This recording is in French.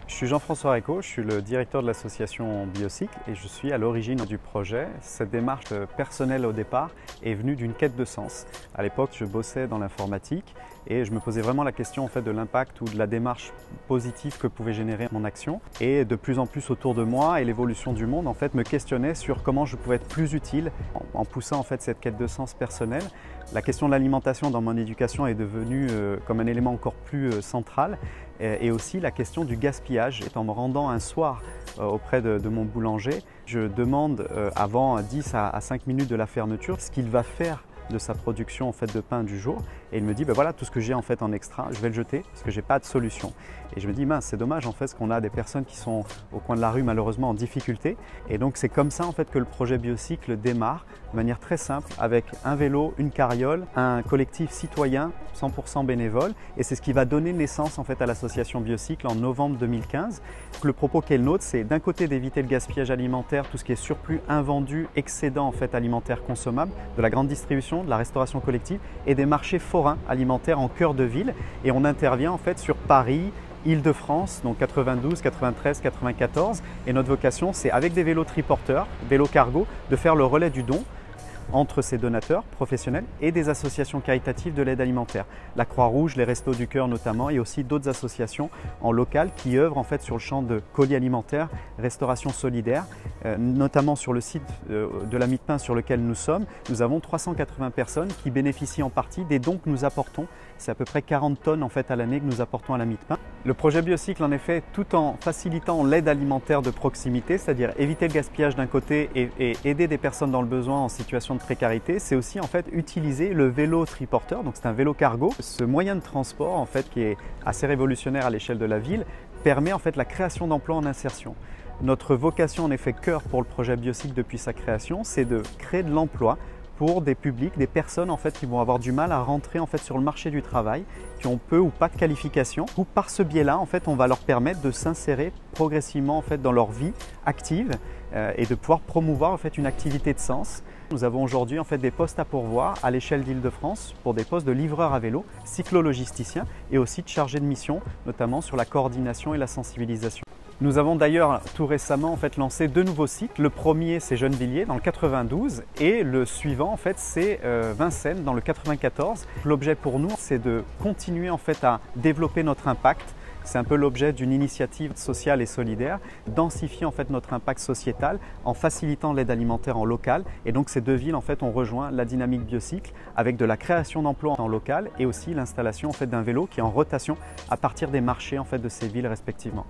Je suis Jean-François Récaud, je suis le directeur de l'association Biocycle et je suis à l'origine du projet. Cette démarche personnelle au départ est venue d'une quête de sens. À l'époque, je bossais dans l'informatique et je me posais vraiment la question de l'impact ou de la démarche positive que pouvait générer mon action. Et de plus en plus autour de moi et l'évolution du monde me questionnait sur comment je pouvais être plus utile en poussant cette quête de sens personnelle. La question de l'alimentation dans mon éducation est devenue comme un élément encore plus central et aussi la question du gaspillage. En me rendant un soir auprès de mon boulanger, je demande avant 10 à 5 minutes de la fermeture ce qu'il va faire de sa production de pain du jour et il me dit voilà, tout ce que j'ai en extra, je vais le jeter parce que j'ai pas de solution. Et je me dis mince, c'est dommage parce qu'on a des personnes qui sont au coin de la rue malheureusement en difficulté, et donc c'est comme ça que le projet Biocycle démarre de manière très simple avec un vélo, une carriole, un collectif citoyen 100% bénévole, et c'est ce qui va donner naissance à l'association Biocycle en novembre 2015. Le propos qui est le nôtre, c'est d'un côté d'éviter le gaspillage alimentaire, tout ce qui est surplus, invendu, excédent alimentaire consommable, de la grande distribution, de la restauration collective et des marchés forains alimentaires en cœur de ville. Et on intervient sur Paris, Île-de-France, donc 92, 93, 94. Et notre vocation, c'est avec des vélos triporteurs, vélos cargo, de faire le relais du don entre ces donateurs professionnels et des associations caritatives de l'aide alimentaire. La Croix-Rouge, les Restos du Cœur notamment, et aussi d'autres associations en local qui œuvrent sur le champ de colis alimentaires, restauration solidaire. Notamment sur le site de la Mie de Pain sur lequel nous sommes, nous avons 380 personnes qui bénéficient en partie des dons que nous apportons. C'est à peu près 40 tonnes à l'année que nous apportons à la Mie de Pain. Le projet Biocycle, en effet, tout en facilitant l'aide alimentaire de proximité, c'est-à-dire éviter le gaspillage d'un côté et aider des personnes dans le besoin en situation de précarité, c'est aussi utiliser le vélo triporteur. Donc c'est un vélo cargo. Ce moyen de transport qui est assez révolutionnaire à l'échelle de la ville permet la création d'emplois en insertion. Notre vocation, en effet, cœur pour le projet Biocycle depuis sa création, c'est de créer de l'emploi pour des publics, des personnes qui vont avoir du mal à rentrer sur le marché du travail, qui ont peu ou pas de qualification. Ou par ce biais-là, on va leur permettre de s'insérer progressivement dans leur vie active et de pouvoir promouvoir une activité de sens. Nous avons aujourd'hui des postes à pourvoir à l'échelle d'Île-de-France pour des postes de livreurs à vélo, cyclo-logisticiens et aussi de chargés de mission, notamment sur la coordination et la sensibilisation. Nous avons d'ailleurs tout récemment lancé deux nouveaux sites. Le premier, c'est Gennevilliers dans le 92 et le suivant c'est Vincennes dans le 94. L'objet pour nous, c'est de continuer à développer notre impact. C'est un peu l'objet d'une initiative sociale et solidaire, densifier notre impact sociétal en facilitant l'aide alimentaire en local. Et donc ces deux villes ont rejoint la dynamique Biocycle avec de la création d'emplois en local et aussi l'installation d'un vélo qui est en rotation à partir des marchés de ces villes respectivement.